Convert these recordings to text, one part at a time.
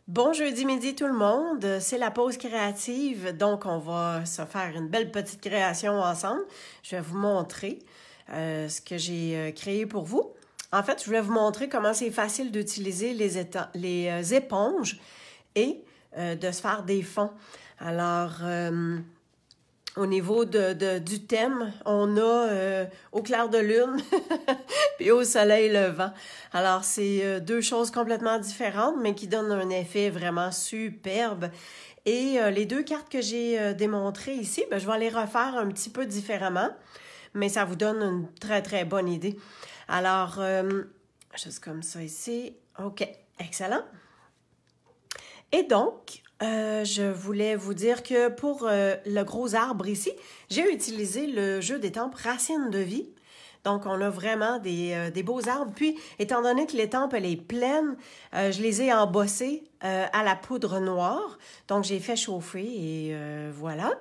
Bon jeudi midi tout le monde, c'est la pause créative, donc on va se faire une belle petite création ensemble. Je vais vous montrer ce que j'ai créé pour vous. En fait, je voulais vous montrer comment c'est facile d'utiliser les éponges et de se faire des fonds. Alors, au niveau du thème, on a au clair de lune puis au soleil levant. Alors, c'est deux choses complètement différentes, mais qui donnent un effet vraiment superbe. Et les deux cartes que j'ai démontrées ici, ben, je vais les refaire un petit peu différemment, mais ça vous donne une très, très bonne idée. Alors, juste comme ça ici. OK, excellent. Et donc, je voulais vous dire que pour le gros arbre ici, j'ai utilisé le jeu d'étampes Racines de vie. Donc, on a vraiment des beaux arbres. Puis, étant donné que l'étampe, elle est pleine, je les ai embossés à la poudre noire. Donc, j'ai fait chauffer et voilà.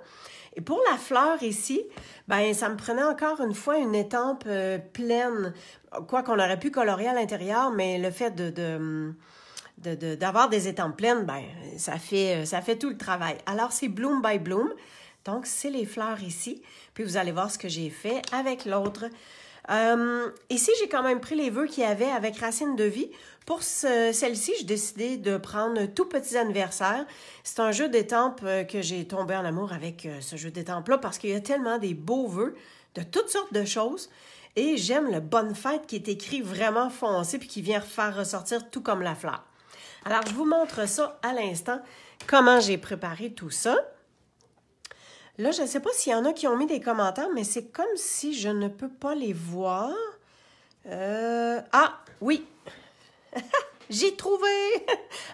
Et pour la fleur ici, ben ça me prenait encore une fois une étampe pleine. Quoi qu'on aurait pu colorier à l'intérieur, mais le fait d'avoir des étampes pleines, ben ça fait tout le travail. Alors, c'est Bloom by Bloom. Donc, c'est les fleurs ici. Puis, vous allez voir ce que j'ai fait avec l'autre. Ici, j'ai quand même pris les vœux qu'il y avait avec Racines de vie. Pour celle-ci, j'ai décidé de prendre Tout Petits Anniversaires. C'est un jeu d'étampes que j'ai tombé en amour avec ce jeu d'étampes-là parce qu'il y a tellement des beaux vœux de toutes sortes de choses. Et j'aime le Bonne Fête qui est écrit vraiment foncé puis qui vient faire ressortir tout comme la fleur. Alors, je vous montre ça à l'instant, comment j'ai préparé tout ça. Là, je ne sais pas s'il y en a qui ont mis des commentaires, mais c'est comme si je ne peux pas les voir. Ah, oui! J'ai trouvé!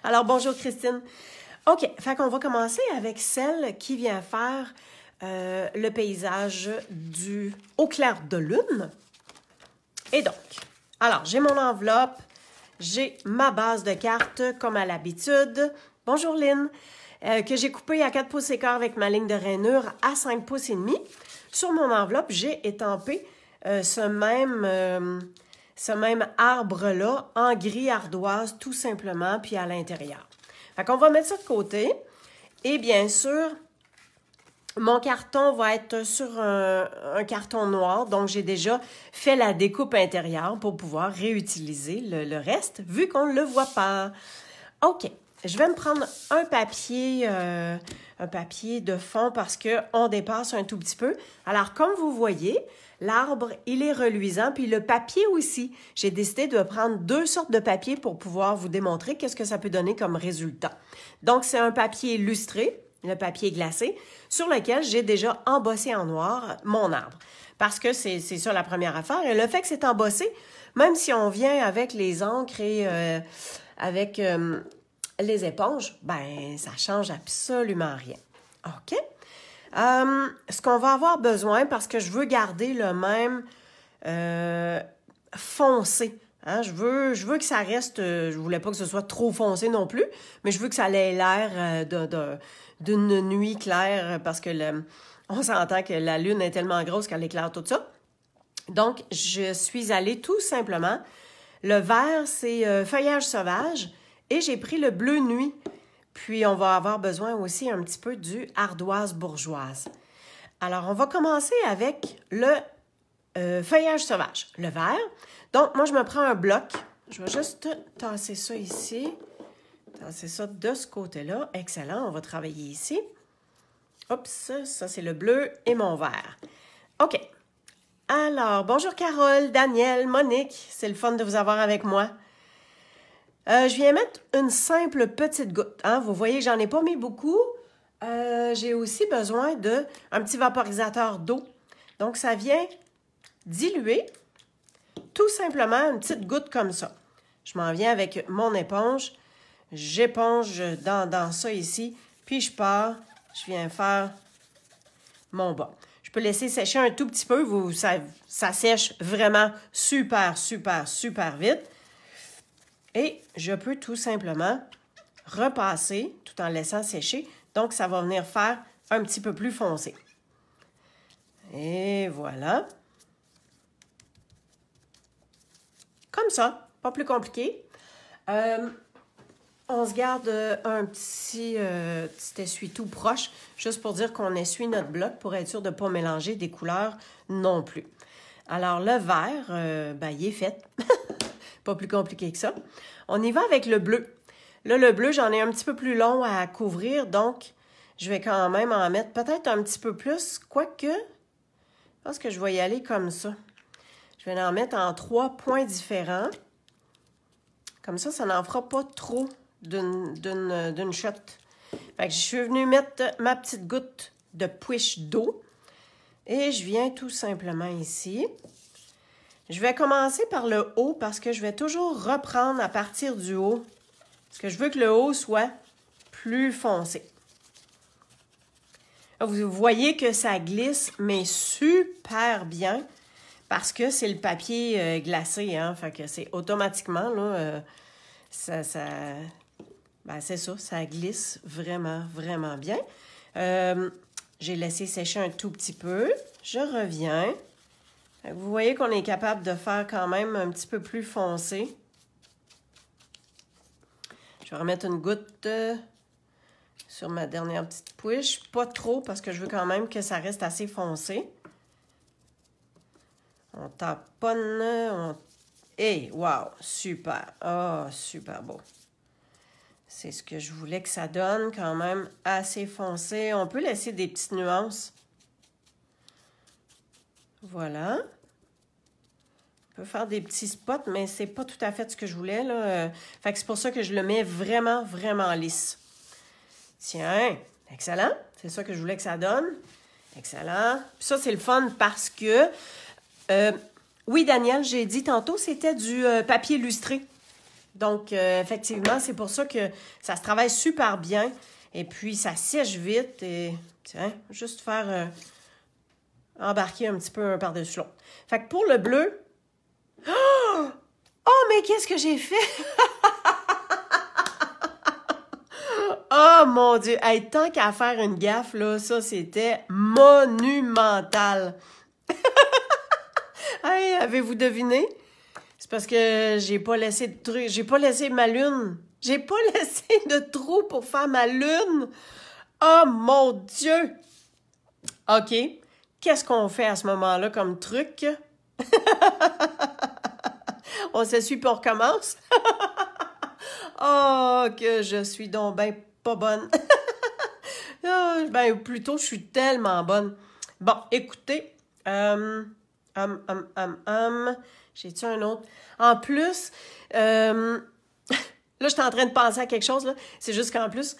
Alors, bonjour Christine. OK, fait qu'on va commencer avec celle qui vient faire le paysage au clair de lune. Et donc, alors, j'ai mon enveloppe, j'ai ma base de cartes comme à l'habitude. Bonjour Lynn! Que j'ai coupé à 4 pouces et quart avec ma ligne de rainure à 5 pouces et demi. Sur mon enveloppe, j'ai étampé ce même arbre-là en gris ardoise, tout simplement, puis à l'intérieur. Fait qu'on va mettre ça de côté. Et bien sûr, mon carton va être sur un carton noir, donc j'ai déjà fait la découpe intérieure pour pouvoir réutiliser le reste, vu qu'on ne le voit pas. OK. Je vais me prendre un papier de fond parce qu'on dépasse un tout petit peu. Alors, comme vous voyez, l'arbre, il est reluisant, puis le papier aussi. J'ai décidé de prendre deux sortes de papier pour pouvoir vous démontrer qu'est-ce que ça peut donner comme résultat. Donc, c'est un papier lustré, le papier glacé, sur lequel j'ai déjà embossé en noir mon arbre. Parce que c'est ça la première affaire. Et le fait que c'est embossé, même si on vient avec les encres et avec les éponges, ben ça change absolument rien. OK? Ce qu'on va avoir besoin, parce que je veux garder le même foncé. Hein? Je veux que ça reste, je voulais pas que ce soit trop foncé non plus, mais je veux que ça ait l'air d'une nuit claire parce que on s'entend que la lune est tellement grosse qu'elle éclaire tout ça. Donc, je suis allée tout simplement. Le vert, c'est feuillage sauvage. Et j'ai pris le bleu nuit. Puis, on va avoir besoin aussi un petit peu du ardoise bourgeoise. Alors, on va commencer avec le feuillage sauvage, le vert. Donc, moi, je me prends un bloc. Je vais juste tasser ça ici. Tasser ça de ce côté-là. Excellent, on va travailler ici. Oups, ça c'est le bleu et mon vert. OK. Alors, bonjour Carole, Daniel, Monique. C'est le fun de vous avoir avec moi. Je viens mettre une simple petite goutte. Hein? Vous voyez, j'en ai pas mis beaucoup. J'ai aussi besoin d'un petit vaporisateur d'eau. Donc, ça vient diluer tout simplement une petite goutte comme ça. Je m'en viens avec mon éponge. J'éponge dans ça ici. Puis, je pars. Je viens faire mon bas. Je peux laisser sécher un tout petit peu. Ça sèche vraiment super, super, super vite. Et je peux tout simplement repasser tout en laissant sécher. Donc, ça va venir faire un petit peu plus foncé. Et voilà. Comme ça, pas plus compliqué. on se garde un petit essuie-tout proche, juste pour dire qu'on essuie notre bloc pour être sûr de ne pas mélanger des couleurs non plus. Alors, le vert, il est fait. Pas plus compliqué que ça. On y va avec le bleu. Là, le bleu, j'en ai un petit peu plus long à couvrir, donc je vais quand même en mettre peut-être un petit peu plus, quoique, je pense que je vais y aller comme ça. Je vais en mettre en 3 points différents. Comme ça n'en fera pas trop d'une shot. Fait que je suis venue mettre ma petite goutte de push d'eau et je viens tout simplement ici. Je vais commencer par le haut parce que je vais toujours reprendre à partir du haut. Parce que je veux que le haut soit plus foncé. Vous voyez que ça glisse, mais super bien parce que c'est le papier glacé. Hein? Fait que c'est automatiquement, là, c'est ça, ça glisse vraiment, vraiment bien. J'ai laissé sécher un tout petit peu. Je reviens. Vous voyez qu'on est capable de faire quand même un petit peu plus foncé. Je vais remettre une goutte sur ma dernière petite push. Pas trop parce que je veux quand même que ça reste assez foncé. On taponne. Hey, wow, super. Oh, super beau. C'est ce que je voulais que ça donne quand même assez foncé. On peut laisser des petites nuances. Voilà. On peut faire des petits spots, mais c'est pas tout à fait ce que je voulais, là. Fait que c'est pour ça que je le mets vraiment, vraiment lisse. Tiens, excellent. C'est ça que je voulais que ça donne. Excellent. Puis ça, c'est le fun parce que, oui, Daniel, j'ai dit tantôt, c'était du papier lustré. Donc, effectivement, c'est pour ça que ça se travaille super bien. Et puis, ça sèche vite. Et, tiens, juste faire... embarquer un petit peu un par-dessus l'autre. Fait que pour le bleu... Oh, mais qu'est-ce que j'ai fait? Oh, mon Dieu! Hey, tant qu'à faire une gaffe, là, ça, c'était monumental. Hey, avez-vous deviné? C'est parce que j'ai pas laissé de truc, j'ai pas laissé ma lune. J'ai pas laissé de trou pour faire ma lune. Oh, mon Dieu! OK. Qu'est-ce qu'on fait à ce moment-là comme truc? On s'essuie puis on recommence? Oh, que je suis donc ben pas bonne. Ben, plutôt, je suis tellement bonne. Bon, écoutez. J'ai-tu un autre? En plus, là, je suis en train de penser à quelque chose, là. C'est juste qu'en plus...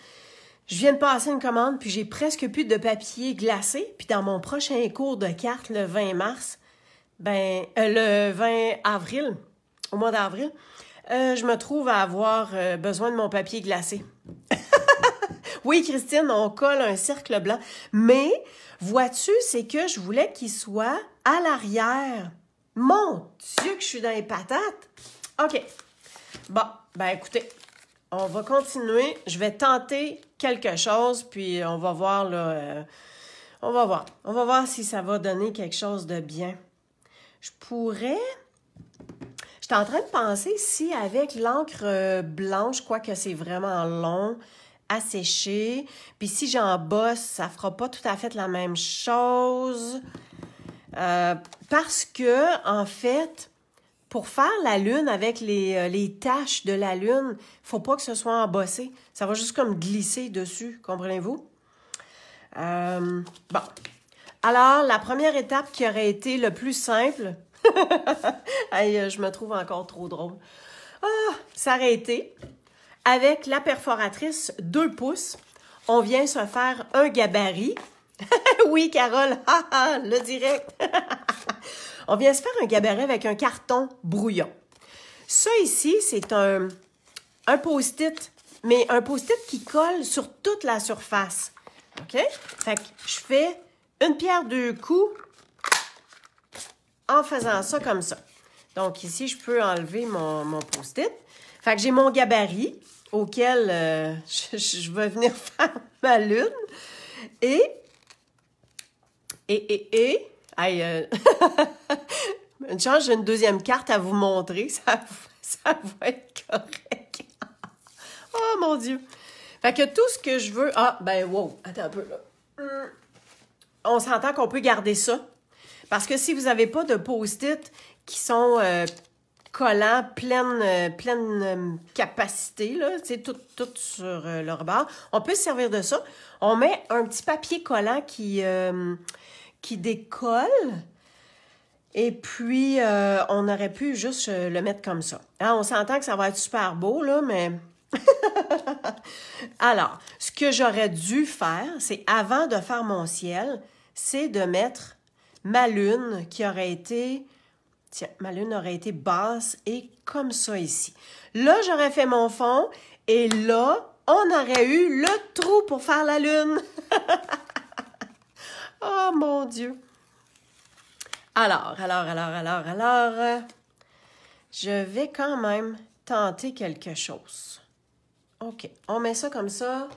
Je viens de passer une commande, puis j'ai presque plus de papier glacé. Puis dans mon prochain cours de cartes, le 20 mars, le 20 avril, au mois d'avril, je me trouve à avoir besoin de mon papier glacé. Oui, Christine, on colle un cercle blanc. Mais, vois-tu, c'est que je voulais qu'il soit à l'arrière. Mon Dieu, que je suis dans les patates! OK. Bon, ben écoutez... On va continuer. Je vais tenter quelque chose, puis on va voir, là. On va voir. On va voir si ça va donner quelque chose de bien. Je pourrais... J'étais en train de penser si avec l'encre blanche, quoique c'est vraiment long, à sécher, puis si j'en bosse, ça fera pas tout à fait la même chose. Parce que, en fait... Pour faire la lune avec les taches de la lune, faut pas que ce soit embossé. Ça va juste comme glisser dessus, comprenez-vous? Bon. Alors, la première étape qui aurait été le plus simple... Hey, je me trouve encore trop drôle. Ah, ça aurait été, avec la perforatrice 2 pouces, on vient se faire un gabarit. Oui, Carole, le direct. On vient se faire un gabarit avec un carton brouillon. Ça ici, c'est un post-it, mais un post-it qui colle sur toute la surface. OK? Fait que je fais une pierre deux coups en faisant ça comme ça. Donc ici, je peux enlever mon post-it. Fait que j'ai mon gabarit auquel je vais venir faire ma lune. Une chance, j'ai une deuxième carte à vous montrer. Ça va être correct. Oh mon Dieu! Fait que tout ce que je veux... Ah, ben wow! Attends un peu, là. On s'entend qu'on peut garder ça. Parce que si vous n'avez pas de post-it qui sont collants, pleine capacité, là, tu sais, tout sur le rebord, on peut se servir de ça. On met un petit papier collant qui décolle. Et puis, on aurait pu juste le mettre comme ça. Hein, on s'entend que ça va être super beau, là, mais... Alors, ce que j'aurais dû faire, c'est avant de faire mon ciel, c'est de mettre ma lune qui aurait été... Tiens, ma lune aurait été basse et comme ça ici. Là, j'aurais fait mon fond et là, on aurait eu le trou pour faire la lune. Oh mon Dieu! Alors, je vais quand même tenter quelque chose. OK, on met ça comme ça.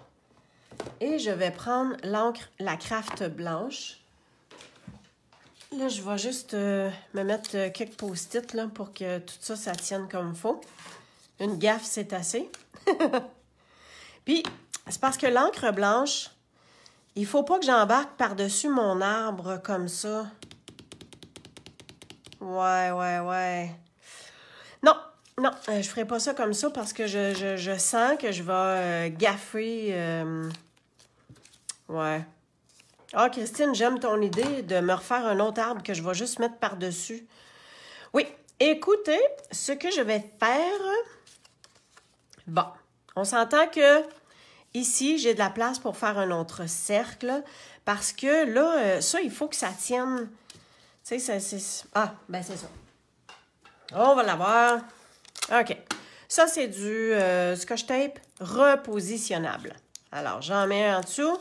Et je vais prendre l'encre, la Craft blanche. Là, je vais juste me mettre quelques post-it là, pour que tout ça, ça tienne comme il faut. Une gaffe, c'est assez. Puis, c'est parce que l'encre blanche, il ne faut pas que j'embarque par-dessus mon arbre comme ça. Ouais. Non, je ferai pas ça comme ça parce que je sens que je vais gaffer. Ouais. Ah, Christine, j'aime ton idée de me refaire un autre arbre que je vais juste mettre par-dessus. Oui, écoutez, ce que je vais faire... Bon, on s'entend que ici, j'ai de la place pour faire un autre cercle parce que là, ça, il faut que ça tienne... Tu sais, c'est... Ah, ben c'est ça. On va l'avoir. OK. Ça, c'est du Scotch tape repositionnable. Alors, j'en mets un en dessous.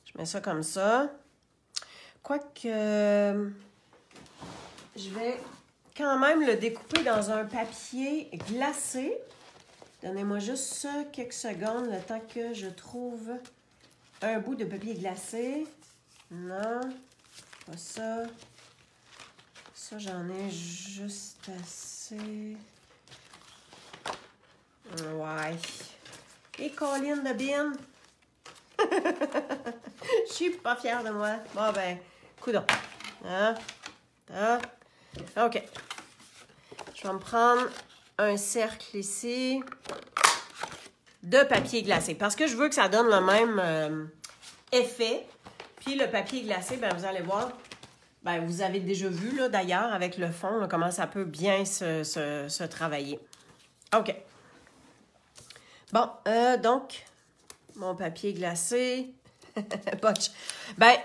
Je mets ça comme ça. Quoique, je vais quand même le découper dans un papier glacé. Donnez-moi juste quelques secondes, le temps que je trouve un bout de papier glacé. Non, pas ça. Ça, j'en ai juste assez. Ouais. Et Colline de bin. Je suis pas fière de moi. Bon, ben, coudonc. Hein? Ah. OK. Je vais me prendre un cercle ici de papier glacé parce que je veux que ça donne le même effet. Puis le papier glacé, ben, vous allez voir, ben, vous avez déjà vu, là, d'ailleurs, avec le fond, là, comment ça peut bien se travailler. OK. Bon, donc, mon papier glacé. Ben,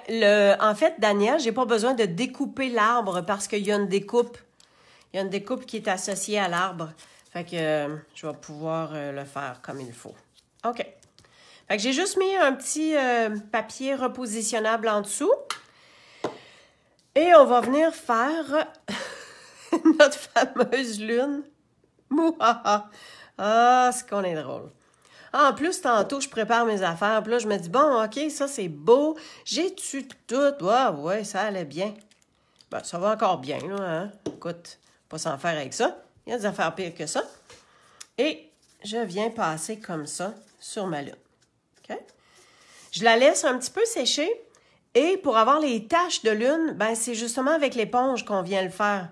en fait, Daniel, j'ai pas besoin de découper l'arbre parce qu'il y a une découpe. Il y a une découpe qui est associée à l'arbre. Fait que je vais pouvoir le faire comme il faut. OK. Fait que j'ai juste mis un petit papier repositionnable en dessous. Et on va venir faire notre fameuse lune. Mouhaha! Ah, c'est qu'on est drôle. Ah, en plus, tantôt, je prépare mes affaires. Puis là, je me dis, bon, OK, ça, c'est beau. J'ai-tu tout? Ouais, ça allait bien. Ben, ça va encore bien, là, hein? Écoute, pas s'en faire avec ça. Il y a des affaires pires que ça. Et je viens passer comme ça sur ma lune. OK? Je la laisse un petit peu sécher. Et pour avoir les taches de lune, ben, c'est justement avec l'éponge qu'on vient le faire.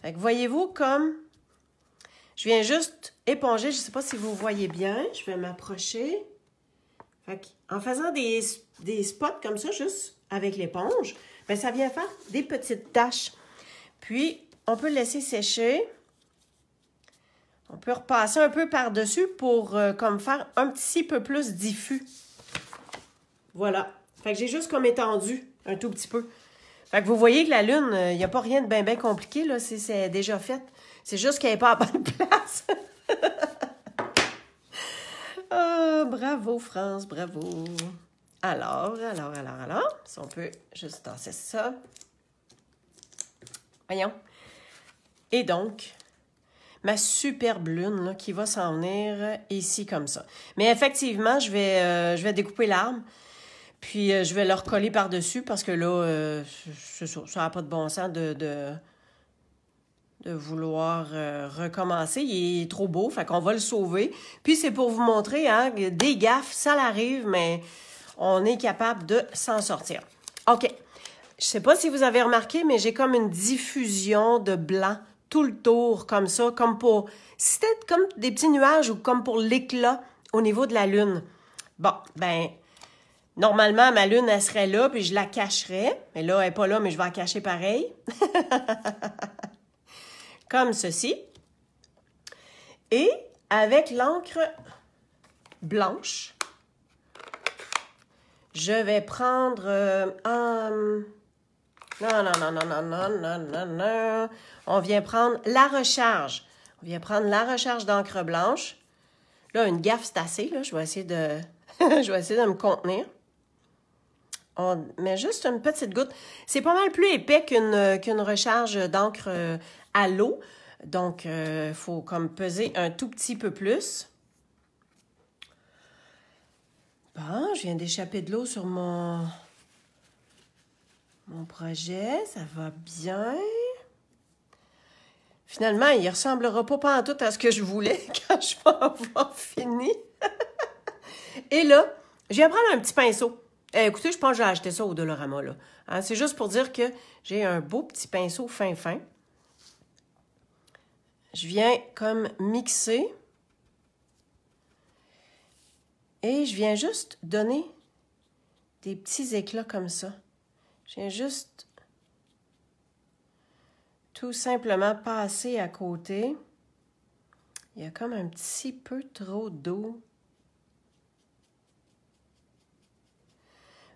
Fait que voyez-vous comme... Je viens juste éponger, je ne sais pas si vous voyez bien, je vais m'approcher. En faisant des spots comme ça, juste avec l'éponge, ben ça vient faire des petites taches. Puis, on peut le laisser sécher. On peut repasser un peu par-dessus pour comme faire un petit peu plus diffus. Voilà. Fait que j'ai juste comme étendu un tout petit peu. Fait que vous voyez que la lune, il n'y a pas rien de bien compliqué, là, c'est déjà fait. C'est juste qu'elle n'est pas à bonne place. Oh, bravo, France, bravo. Alors, si on peut juste tasser ça. Voyons. Et donc, ma superbe lune là, qui va s'en venir ici comme ça. Mais effectivement, je vais découper l'arbre. Puis, je vais le recoller par-dessus parce que là, ça n'a pas de bon sens de vouloir recommencer. Il est trop beau, fait qu'on va le sauver. Puis c'est pour vous montrer, hein, des gaffes, ça l'arrive, mais on est capable de s'en sortir. OK. Je sais pas si vous avez remarqué, mais j'ai comme une diffusion de blanc tout le tour, comme ça, comme pour... C'était comme des petits nuages ou comme pour l'éclat au niveau de la lune. Bon, ben, normalement, ma lune, elle serait là, puis je la cacherais. Mais là, elle n'est pas là, mais je vais la cacher pareil. Comme ceci. Et avec l'encre blanche, je vais prendre non. On vient prendre la recharge. On vient prendre la recharge d'encre blanche. Là, une gaffe, c'est assez. Là. Je vais essayer de je vais essayer de me contenir. On met juste une petite goutte. C'est pas mal plus épais qu'une recharge d'encre à l'eau. Donc, il faut comme peser un tout petit peu plus. Bon, je viens d'échapper de l'eau sur mon projet. Ça va bien. Finalement, il ne ressemblera pas pantoute à ce que je voulais quand je vais avoir fini. Et là, je viens prendre un petit pinceau. Écoutez, je pense que j'ai acheté ça au Dollarama, là. Hein, c'est juste pour dire que j'ai un beau petit pinceau fin. Je viens comme mixer. Et je viens juste donner des petits éclats comme ça. Je viens juste tout simplement passer à côté. Il y a comme un petit peu trop d'eau.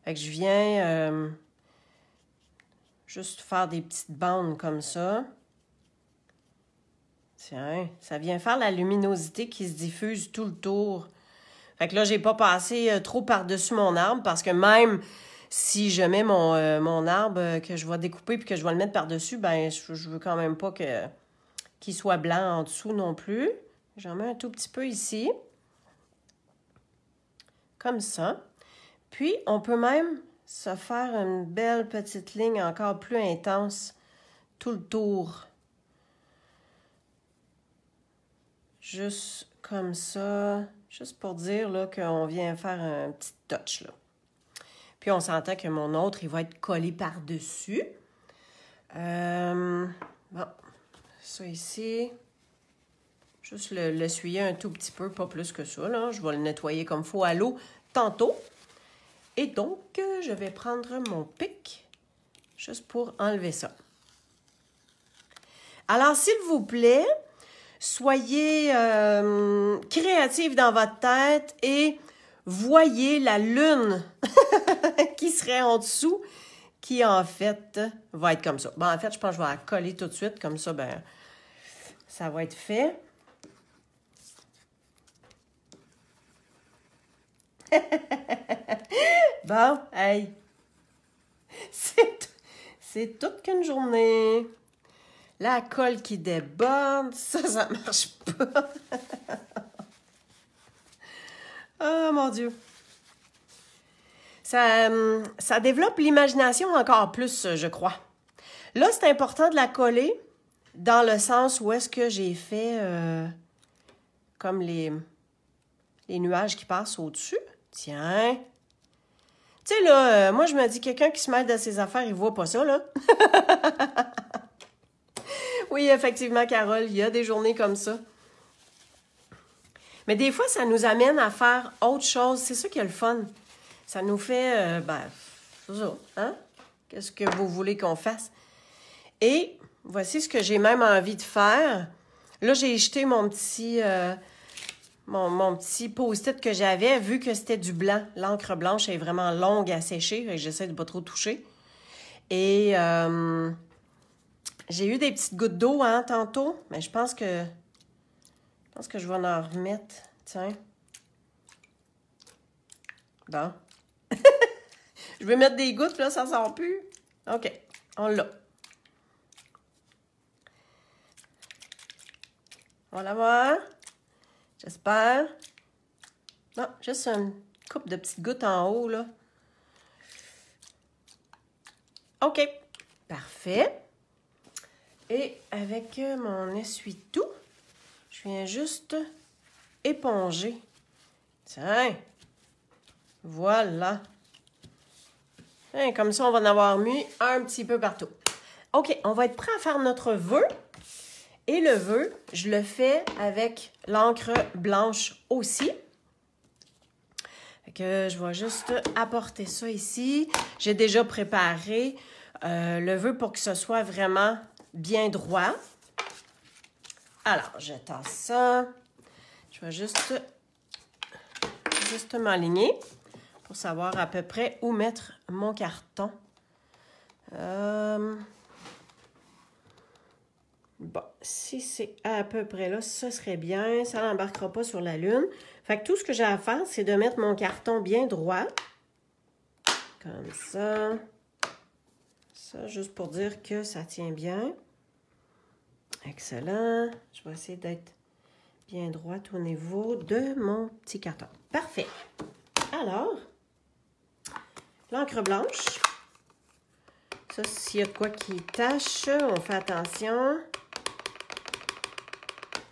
Fait que je viens juste faire des petites bandes comme ça. Tiens, ça vient faire la luminosité qui se diffuse tout le tour. Fait que là, j'ai pas passé trop par-dessus mon arbre parce que même si je mets mon arbre que je vais découper puis que je vais le mettre par-dessus, ben je veux quand même pas qu'il soit blanc en dessous non plus. J'en mets un tout petit peu ici. Comme ça. Puis, on peut même se faire une belle petite ligne encore plus intense tout le tour. Juste comme ça. Juste pour dire là, qu'on vient faire un petit touch. Là. Puis, on s'entend que mon autre, il va être collé par-dessus. Bon, ça ici. Juste l'essuyer un tout petit peu, pas plus que ça. Là. Je vais le nettoyer comme il faut à l'eau tantôt. Et donc, je vais prendre mon pic juste pour enlever ça. Alors, s'il vous plaît, soyez créatifs dans votre tête et voyez la lune qui serait en dessous, qui en fait va être comme ça. Bon, en fait, je pense que je vais la coller tout de suite, comme ça, ben, ça va être fait. Bon, hey, c'est toute qu'une journée. La colle qui déborde, ça marche pas. Oh mon Dieu. Ça développe l'imagination encore plus, je crois. Là, c'est important de la coller dans le sens où est-ce que j'ai fait comme les nuages qui passent au-dessus. Tiens. Tu sais, là, moi, je me dis, quelqu'un qui se mêle de ses affaires, il voit pas ça, là. Oui, effectivement, Carole, il y a des journées comme ça. Mais des fois, ça nous amène à faire autre chose. C'est ça qui est le fun. Ça nous fait, c'est ça, hein? Qu'est-ce que vous voulez qu'on fasse? Et voici ce que j'ai même envie de faire. Là, j'ai jeté mon petit... Mon petit post-it que j'avais, vu que c'était du blanc. L'encre blanche est vraiment longue à sécher. J'essaie de ne pas trop toucher. Et j'ai eu des petites gouttes d'eau hein, tantôt. Mais je pense que je vais en remettre. Tiens. Bon. Je vais mettre des gouttes, là, ça ne sort plus. OK. On l'a. On va la voir. J'espère. Non, juste une couple de petites gouttes en haut, là. OK. Parfait. Et avec mon essuie-tout, je viens juste éponger. Tiens, voilà. Et comme ça, on va en avoir mis un petit peu partout. OK, on va être prêt à faire notre vœu. Et le vœu, je le fais avec l'encre blanche aussi. Fait que je vais juste apporter ça ici. J'ai déjà préparé le vœu pour que ce soit vraiment bien droit. Alors, je tasse ça. Je vais juste m'aligner pour savoir à peu près où mettre mon carton. Bon, si c'est à peu près là, ce serait bien. Ça n'embarquera pas sur la lune. Fait que tout ce que j'ai à faire, c'est de mettre mon carton bien droit. Comme ça. Ça, juste pour dire que ça tient bien. Excellent. Je vais essayer d'être bien droite au niveau de mon petit carton. Parfait. Alors, l'encre blanche. Ça, s'il y a de quoi qui tâche, on fait attention.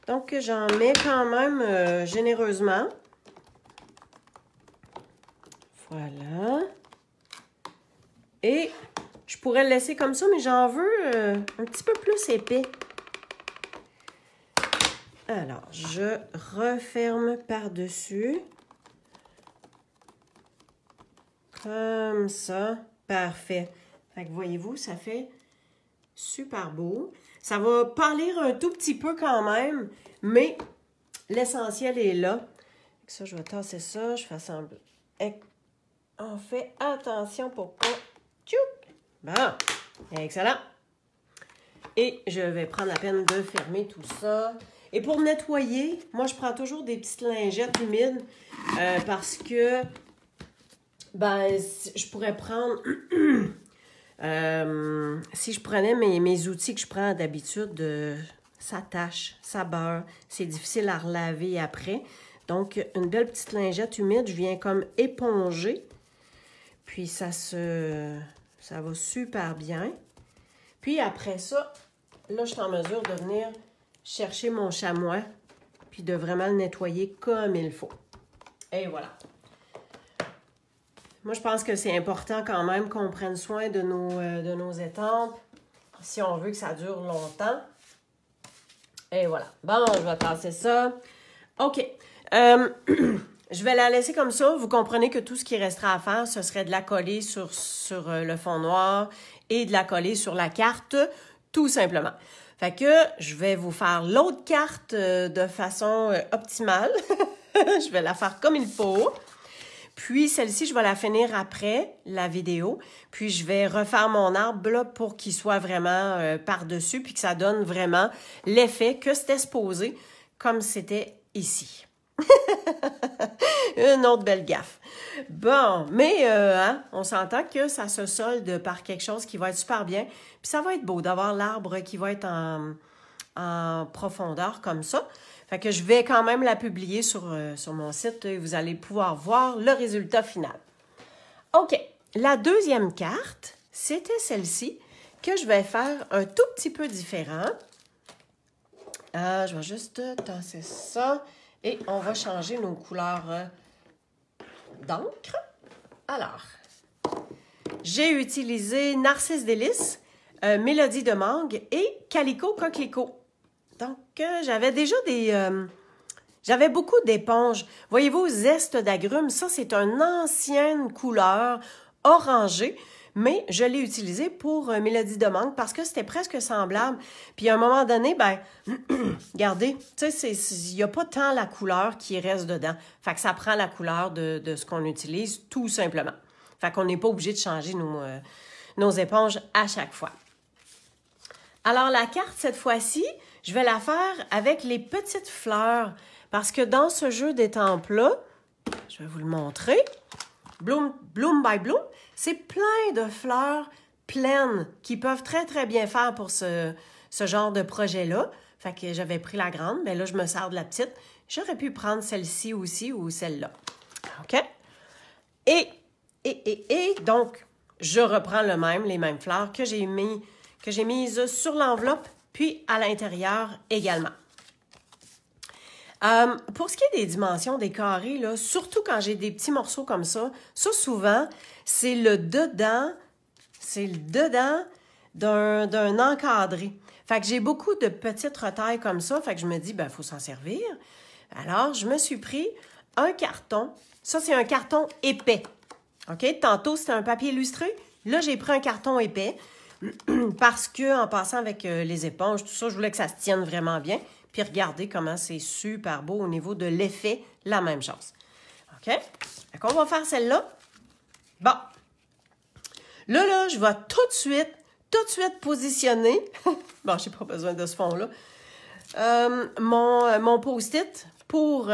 Donc, j'en mets quand même généreusement. Voilà. Et je pourrais le laisser comme ça, mais j'en veux un petit peu plus épais. Alors, je referme par-dessus. Comme ça. Parfait. Fait que voyez-vous, ça fait super beau. Ça va pâlir un tout petit peu quand même, mais l'essentiel est là. Ça, je vais tasser ça, je fais semblant. On fait attention pour pas... Tchouc! Bon, excellent. Et je vais prendre la peine de fermer tout ça. Et pour nettoyer, moi, je prends toujours des petites lingettes humides parce que, ben, je pourrais prendre... si je prenais mes outils que je prends d'habitude, ça tâche, ça beurre, c'est difficile à relaver après. Donc, une belle petite lingette humide, je viens comme éponger. Puis, ça va super bien. Puis, après ça, là, je suis en mesure de venir chercher mon chamois puis de vraiment le nettoyer comme il faut. Et voilà. Moi, je pense que c'est important quand même qu'on prenne soin de nos étampes si on veut que ça dure longtemps. Et voilà. Bon, je vais passer ça. OK. Je vais la laisser comme ça. Vous comprenez que tout ce qui restera à faire, ce serait de la coller sur le fond noir et de la coller sur la carte, tout simplement. Fait que je vais vous faire l'autre carte de façon optimale. Je vais la faire comme il faut. Puis, celle-ci, je vais la finir après la vidéo. Puis, je vais refaire mon arbre là, pour qu'il soit vraiment par-dessus puis que ça donne vraiment l'effet que c'était supposé comme c'était ici. Une autre belle gaffe. Bon, mais on s'entend que ça se solde par quelque chose qui va être super bien. Puis, ça va être beau d'avoir l'arbre qui va être en profondeur comme ça. Fait que je vais quand même la publier sur mon site et vous allez pouvoir voir le résultat final. OK. La deuxième carte, c'était celle-ci que je vais faire un tout petit peu différent. Je vais juste tasser ça et on va changer nos couleurs d'encre. Alors, j'ai utilisé Narcisse Délice, Mélodie de mangue et Calico Coquelicot. Donc, j'avais déjà j'avais beaucoup d'éponges. Voyez-vous, zeste d'agrumes, ça, c'est une ancienne couleur orangée, mais je l'ai utilisée pour Mélodie de mangue parce que c'était presque semblable. Puis, à un moment donné, ben, regardez, tu sais, il n'y a pas tant la couleur qui reste dedans. Fait que ça prend la couleur de ce qu'on utilise, tout simplement. Fait qu'on n'est pas obligé de changer nos éponges à chaque fois. Alors, la carte, cette fois-ci, je vais la faire avec les petites fleurs parce que dans ce jeu d'étampes-là, je vais vous le montrer, Bloom by Bloom, c'est plein de fleurs pleines qui peuvent très, très bien faire pour ce genre de projet-là. Fait que j'avais pris la grande, mais là, je me sers de la petite. J'aurais pu prendre celle-ci aussi ou celle-là. OK? Et donc, je reprends les mêmes fleurs que j'ai mises sur l'enveloppe puis à l'intérieur également. Pour ce qui est des dimensions des carrés, là, surtout quand j'ai des petits morceaux comme ça souvent, c'est le dedans d'un encadré. Fait que j'ai beaucoup de petites retailles comme ça, fait que je me dis, ben, il faut s'en servir. Alors, je me suis pris un carton. Ça, c'est un carton épais. OK? Tantôt, c'était un papier illustré. Là, j'ai pris un carton épais parce que, en passant avec les éponges, tout ça, je voulais que ça se tienne vraiment bien. Puis regardez comment c'est super beau au niveau de l'effet, la même chose. OK? Fait qu'on va faire celle-là. Bon. Là, je vais tout de suite positionner. Bon, j'ai pas besoin de ce fond-là. Mon post-it pour que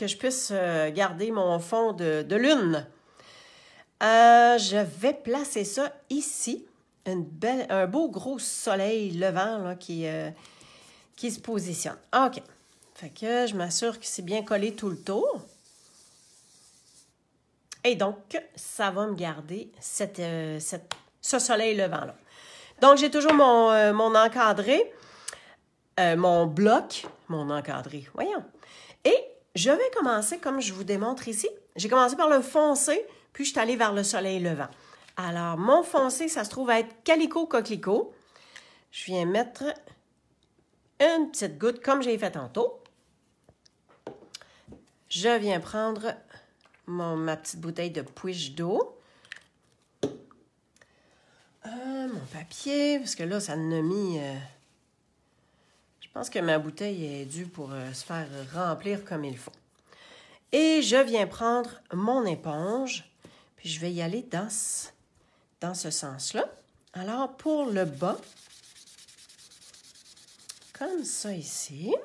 je puisse garder mon fond de lune. Je vais placer ça ici. Un beau gros soleil levant là, qui se positionne. OK. Fait que je m'assure que c'est bien collé tout le tour. Et donc, ça va me garder ce soleil levant-là. Donc, j'ai toujours mon encadré, mon bloc, mon encadré, voyons. Et je vais commencer, comme je vous démontre ici, j'ai commencé par le foncé, puis je suis allée vers le soleil levant. Alors, mon foncé, ça se trouve à être Calico Coquelicot. Je viens mettre une petite goutte, comme j'ai fait tantôt. Je viens prendre ma petite bouteille de puige d'eau. Mon papier, parce que là, ça en a mis... je pense que ma bouteille est due pour se faire remplir comme il faut. Et je viens prendre mon éponge, puis je vais y aller dans ce sens-là. Alors, pour le bas, comme ça ici.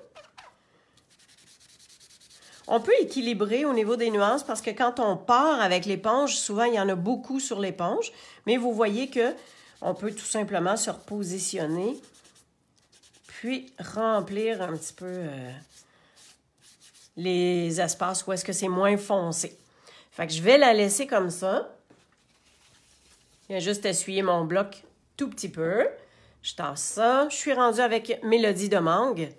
On peut équilibrer au niveau des nuances parce que quand on part avec l'éponge, souvent, il y en a beaucoup sur l'éponge, mais vous voyez que on peut tout simplement se repositionner puis remplir un petit peu les espaces où est-ce que c'est moins foncé. Fait que je vais la laisser comme ça. Il y a juste essuyer mon bloc tout petit peu. Je tasse ça. Je suis rendue avec Mélodie de mangue.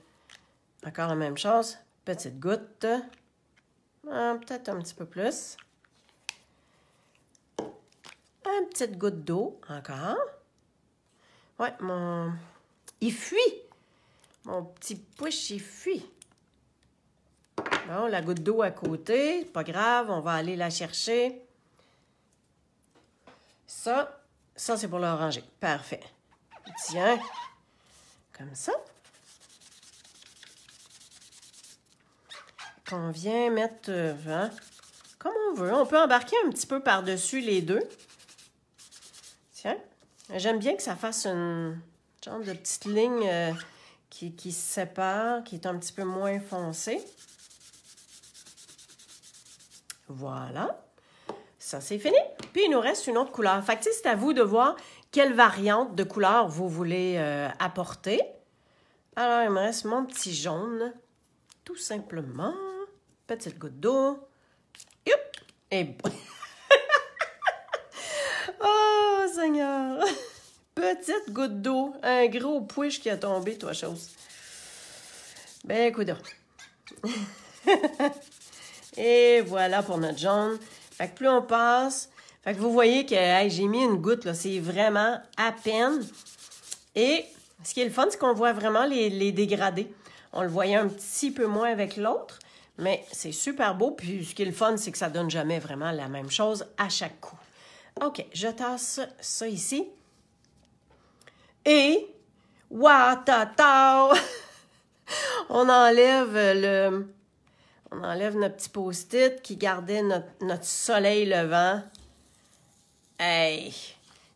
Encore la même chose. Petite goutte. Peut-être un petit peu plus. Une petite goutte d'eau encore. Ouais, il fuit. Mon petit push, il fuit. Bon, la goutte d'eau à côté. Pas grave, on va aller la chercher. Ça c'est pour le ranger. Parfait. Tiens, comme ça. On vient mettre comme on veut. On peut embarquer un petit peu par-dessus les deux. Tiens, j'aime bien que ça fasse une genre de petite ligne qui se sépare, qui est un petit peu moins foncée. Voilà. Ça, c'est fini. Puis, il nous reste une autre couleur. Fait que, c'est à vous de voir quelle variante de couleur vous voulez apporter. Alors, il me reste mon petit jaune. Tout simplement. Petite goutte d'eau. Et bon. Oh, Seigneur! Petite goutte d'eau. Un gros push qui a tombé, toi, chose. Ben, écoute. Et voilà pour notre jaune. Fait que plus on passe... Fait que vous voyez que j'ai mis une goutte, là. C'est vraiment à peine. Et ce qui est le fun, c'est qu'on voit vraiment les dégradés. On le voyait un petit peu moins avec l'autre. Mais c'est super beau. Puis ce qui est le fun, c'est que ça donne jamais vraiment la même chose à chaque coup. OK, je tasse ça ici. Et, waouh, on enlève notre petit post-it qui gardait notre soleil levant. Hey,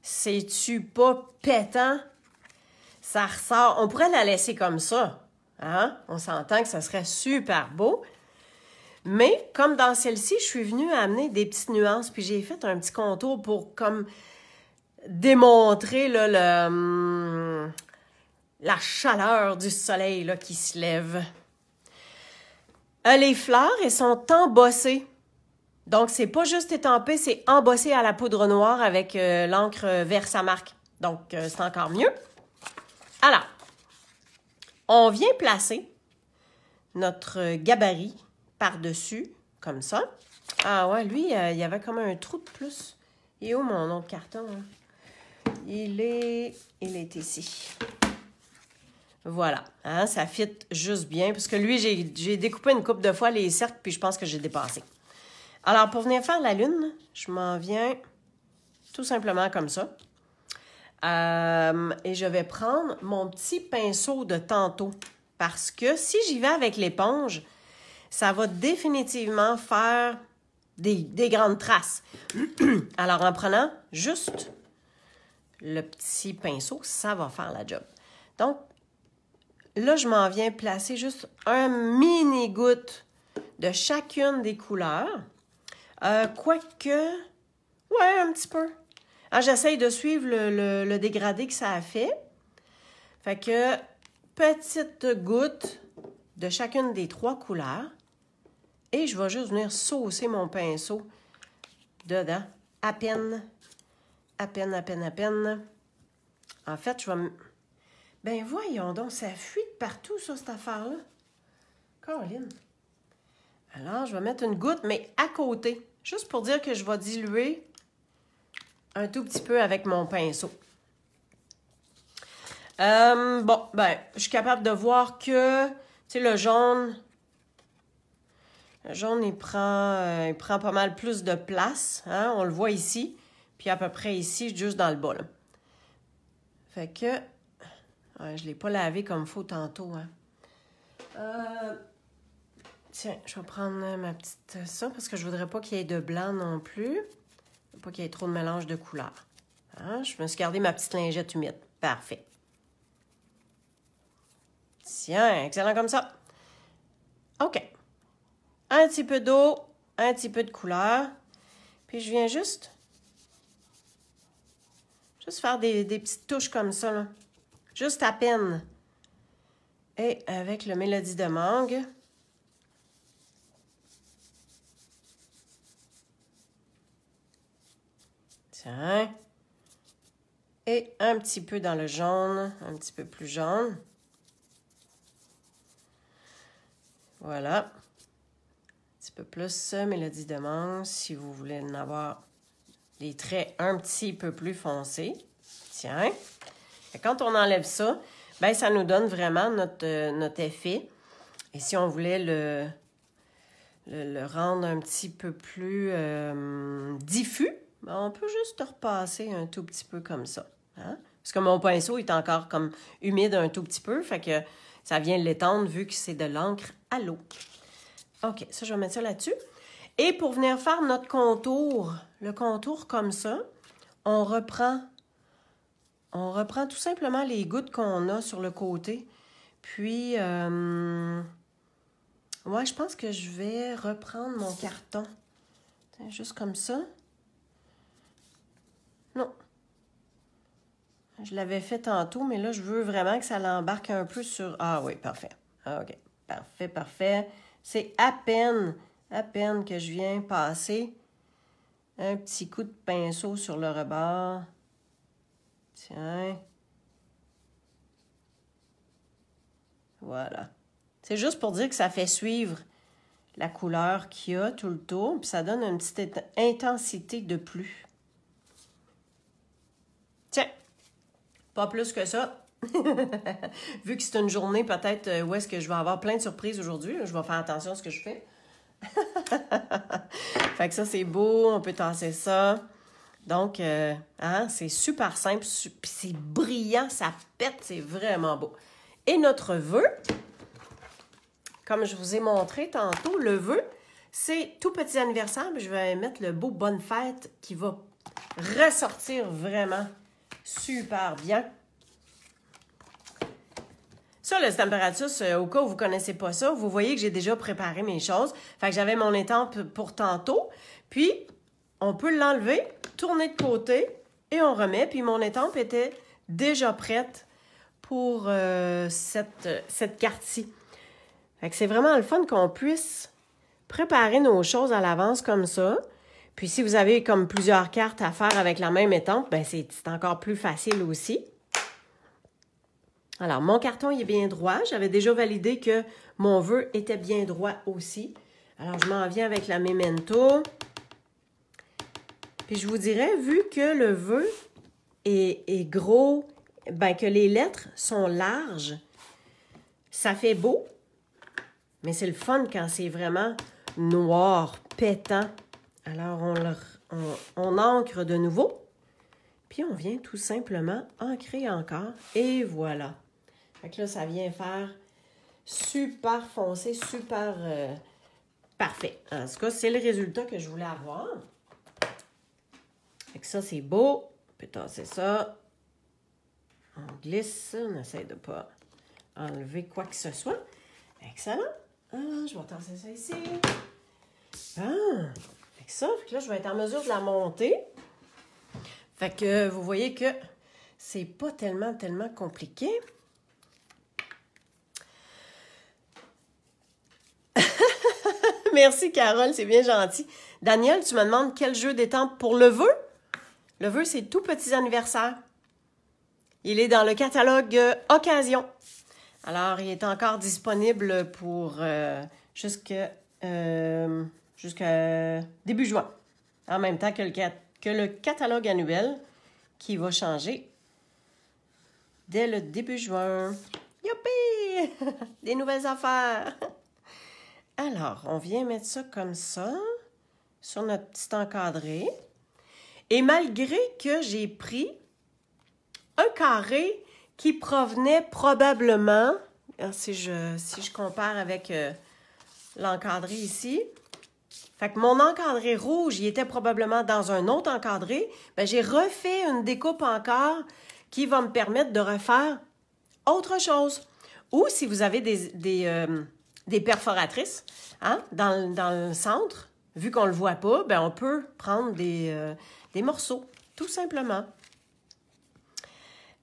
c'est-tu pas pétant? Ça ressort. On pourrait la laisser comme ça. Hein? On s'entend que ça serait super beau. Mais, comme dans celle-ci, je suis venue amener des petites nuances, puis j'ai fait un petit contour pour comme démontrer là, la chaleur du soleil là, qui se lève. Les fleurs, elles sont embossées. Donc, c'est pas juste étampé, c'est embossé à la poudre noire avec l'encre Versamark. Donc, c'est encore mieux. Alors, on vient placer notre gabarit par-dessus, comme ça. Ah ouais, lui, il y avait comme un trou de plus. Il est où mon autre carton? Hein? Il est ici. Voilà, hein, ça fit juste bien, parce que lui, j'ai découpé une couple de fois les cercles, puis je pense que j'ai dépassé. Alors, pour venir faire la lune, je m'en viens tout simplement comme ça. Et je vais prendre mon petit pinceau de tantôt, parce que si j'y vais avec l'éponge, ça va définitivement faire des grandes traces. Alors, en prenant juste le petit pinceau, ça va faire la job. Donc, là, je m'en viens placer juste un mini goutte de chacune des couleurs. Quoique, ouais, un petit peu. J'essaye de suivre le dégradé que ça a fait. Fait que, petite goutte de chacune des 3 couleurs. Et je vais juste venir saucer mon pinceau dedans. À peine. En fait, je vais... Ben voyons donc, ça fuit de partout, ça, cette affaire-là. Caroline. Alors, je vais mettre une goutte, mais à côté. Juste pour dire que je vais diluer un tout petit peu avec mon pinceau. Bon, ben, je suis capable de voir que, tu sais, le jaune, il prend pas mal plus de place. Hein? On le voit ici, puis à peu près ici, juste dans le bas. Là. Fait que, ouais, je ne l'ai pas lavé comme il faut tantôt. Hein? Tiens, je vais prendre ma petite ça, parce que je voudrais pas qu'il y ait de blanc non plus. Pas qu'il y ait trop de mélange de couleurs. Hein? Je me suis gardé ma petite lingette humide. Parfait. Tiens, excellent comme ça. OK. Un petit peu d'eau, un petit peu de couleur. Puis je viens juste faire des petites touches comme ça. Là. Juste à peine. Et avec le Mélodie de mangue. Tiens. Et un petit peu dans le jaune, un petit peu plus jaune. Voilà. Un petit peu plus Mélodie de mangue, si vous voulez en avoir des traits un petit peu plus foncés. Tiens. Et quand on enlève ça, ben ça nous donne vraiment notre effet. Et si on voulait le rendre un petit peu plus diffus, ben on peut juste repasser un tout petit peu comme ça. Hein? Parce que mon pinceau est encore comme humide un tout petit peu, fait que ça vient l'étendre vu que c'est de l'encre à l'eau. OK, ça, je vais mettre ça là-dessus. Et pour venir faire notre contour, le contour comme ça, on reprend tout simplement les gouttes qu'on a sur le côté. Puis, ouais, je pense que je vais reprendre mon carton. Juste comme ça. Non. Je l'avais fait tantôt, mais là, je veux vraiment que ça l'embarque un peu sur... Ah oui, parfait. OK, parfait. C'est à peine que je viens passer un petit coup de pinceau sur le rebord. Tiens. Voilà. C'est juste pour dire que ça fait suivre la couleur qu'il y a tout le tour, puis ça donne une petite intensité de plus. Tiens. Pas plus que ça. Vu que c'est une journée peut-être où est-ce que je vais avoir plein de surprises aujourd'hui, je vais faire attention à ce que je fais. Fait que ça, c'est beau. On peut tasser ça. Donc, hein, c'est super simple. Puis c'est brillant, ça pète. C'est vraiment beau. Et notre vœu, comme je vous ai montré tantôt, le vœu, c'est tout petit anniversaire. Je vais mettre le beau bonne fête qui va ressortir vraiment super bien. Ça, le Stamparatus, au cas où vous ne connaissez pas ça, vous voyez que j'ai déjà préparé mes choses. Fait que j'avais mon étampe pour tantôt. Puis, on peut l'enlever, tourner de côté et on remet. Puis, mon étampe était déjà prête pour cette carte-ci. Fait que c'est vraiment le fun qu'on puisse préparer nos choses à l'avance comme ça. Puis, si vous avez comme plusieurs cartes à faire avec la même étampe, ben c'est encore plus facile aussi. Alors, mon carton, il est bien droit. J'avais déjà validé que mon vœu était bien droit aussi. Alors, je m'en viens avec la Memento. Puis, je vous dirais, vu que le vœu est gros, ben que les lettres sont larges, ça fait beau, mais c'est le fun quand c'est vraiment noir, pétant. Alors, on ancre de nouveau. Puis, on vient tout simplement ancrer encore. Et voilà. Fait que là, ça vient faire super foncé, super parfait. En tout cas, c'est le résultat que je voulais avoir. Fait que ça, c'est beau. On peut tasser ça. On glisse. On essaie de ne pas enlever quoi que ce soit. Excellent. Ah, je vais tasser ça ici. Ah! Fait que ça, fait que là, je vais être en mesure de la monter. Fait que vous voyez que c'est pas tellement compliqué. Merci, Carole, c'est bien gentil. Daniel, tu me demandes quel jeu d'étampes pour le vœu? Le vœu, c'est Tout Petits Anniversaires. Il est dans le catalogue Occasion. Alors, il est encore disponible pour jusqu'à début juin. En même temps que le catalogue annuel qui va changer dès le début juin. Youpi! Des nouvelles affaires! Alors, on vient mettre ça comme ça, sur notre petit encadré. Et malgré que j'ai pris un carré qui provenait probablement, si je compare avec l'encadré ici, fait que mon encadré rouge, il était probablement dans un autre encadré, bien, j'ai refait une découpe encore qui va me permettre de refaire autre chose. Ou si vous avez des perforatrices hein, dans le centre, vu qu'on ne le voit pas, bien, on peut prendre des morceaux, tout simplement.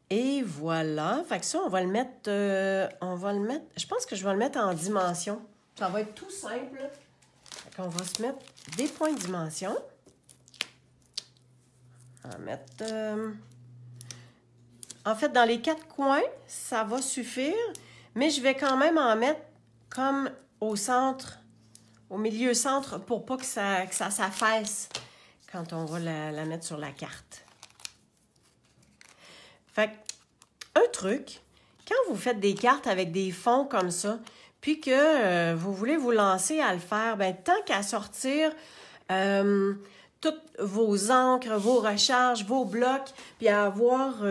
Et voilà. Fait que ça, on va le mettre, je pense que je vais le mettre en dimension. Ça va être tout simple. Fait qu'on va se mettre des points de dimension. On va mettre... En fait, dans les 4 coins, ça va suffire, mais je vais quand même en mettre comme au centre, au milieu centre, pour pas que ça s'affaisse quand on va la mettre sur la carte. Fait un truc, quand vous faites des cartes avec des fonds comme ça, puis que vous voulez vous lancer à le faire, bien, tant qu'à sortir toutes vos encres, vos recharges, vos blocs, puis à avoir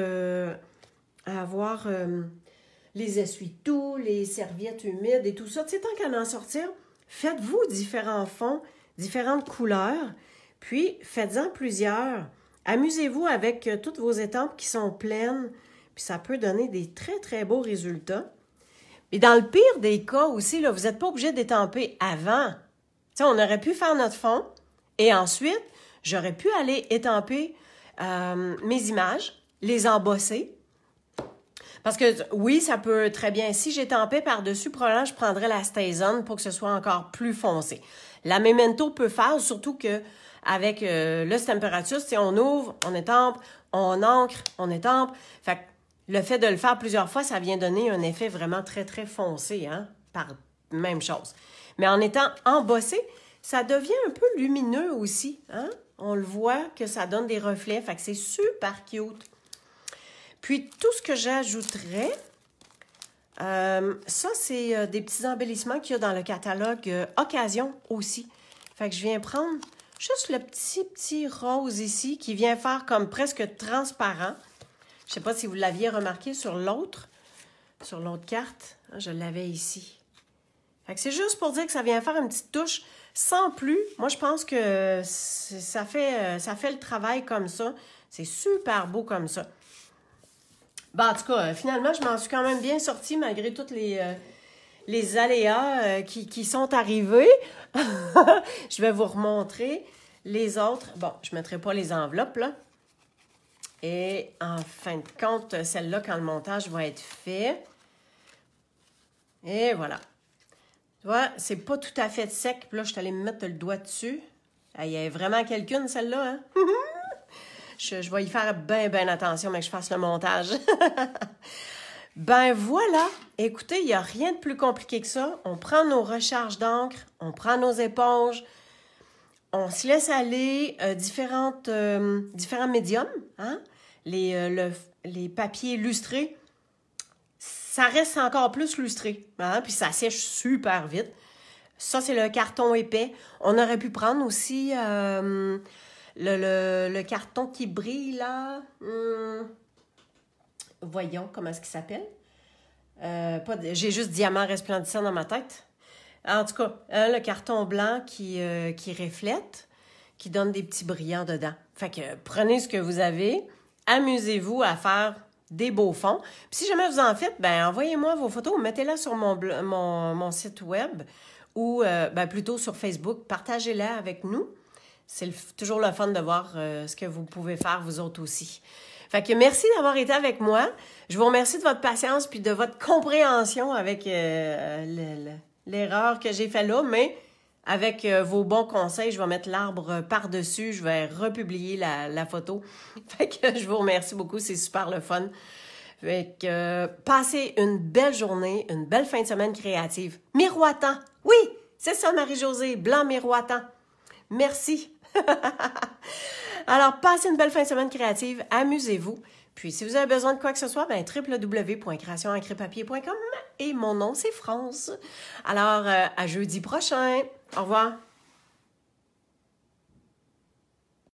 les essuie-tout, les serviettes humides et tout ça. Tu sais, tant qu'à en sortir, faites-vous différents fonds, différentes couleurs, puis faites-en plusieurs. Amusez-vous avec toutes vos étampes qui sont pleines, puis ça peut donner des très beaux résultats. Et dans le pire des cas aussi, là, vous n'êtes pas obligé d'étamper avant. Tu sais, on aurait pu faire notre fond, et ensuite, j'aurais pu aller étamper mes images, les embosser. Parce que oui, ça peut très bien, si j'étampais par-dessus, probablement je prendrais la StazOn pour que ce soit encore plus foncé. La Memento peut faire, surtout que avec le Stamparatus, on ouvre, on étampe, on ancre, on étampe. Fait que le fait de le faire plusieurs fois, ça vient donner un effet vraiment très foncé, hein, par même chose. Mais en étant embossé, ça devient un peu lumineux aussi, hein. On le voit que ça donne des reflets, fait que c'est super cute. Puis, tout ce que j'ajouterais, ça, c'est des petits embellissements qu'il y a dans le catalogue Occasion aussi. Fait que je viens prendre juste le petit rose ici qui vient faire comme presque transparent. Je ne sais pas si vous l'aviez remarqué sur l'autre carte. Je l'avais ici. Fait que c'est juste pour dire que ça vient faire une petite touche sans plus. Moi, je pense que ça fait le travail comme ça. C'est super beau comme ça. Ben, en tout cas, finalement, je m'en suis quand même bien sortie malgré tous les aléas qui sont arrivés. Je vais vous remontrer les autres. Bon, je ne mettrai pas les enveloppes, là. Et en fin de compte, celle-là, quand le montage va être fait. Et voilà. Tu vois, c'est pas tout à fait sec. Puis là, je suis allée me mettre le doigt dessus. Il y a vraiment quelqu'une, celle-là, hein? Je vais y faire bien attention, mais que je fasse le montage. Ben voilà! Écoutez, il n'y a rien de plus compliqué que ça. On prend nos recharges d'encre, on prend nos éponges, on se laisse aller différents médiums, hein? Les papiers lustrés, ça reste encore plus lustré, hein? Puis ça sèche super vite. Ça, c'est le carton épais. On aurait pu prendre aussi le carton qui brille, là. Voyons, comment est-ce qu'il s'appelle? J'ai juste diamant resplendissant dans ma tête. En tout cas, le carton blanc qui reflète, qui donne des petits brillants dedans. Fait que prenez ce que vous avez, amusez-vous à faire des beaux fonds. Puis si jamais vous en faites, ben envoyez-moi vos photos, mettez-les sur mon site web ou plutôt sur Facebook. Partagez-les avec nous. C'est toujours le fun de voir ce que vous pouvez faire vous autres aussi. Fait que merci d'avoir été avec moi. Je vous remercie de votre patience puis de votre compréhension avec l'erreur que j'ai faite là, mais avec vos bons conseils, je vais mettre l'arbre par-dessus, je vais republier la photo. Fait que je vous remercie beaucoup, c'est super le fun. Fait que passez une belle journée, une belle fin de semaine créative. Miroitant! Oui, c'est ça Marie-Josée, blanc miroitant. Merci! Alors, passez une belle fin de semaine créative, amusez-vous. Puis, si vous avez besoin de quoi que ce soit, ben www.creationencrepapier.com et mon nom, c'est France. Alors, à jeudi prochain. Au revoir.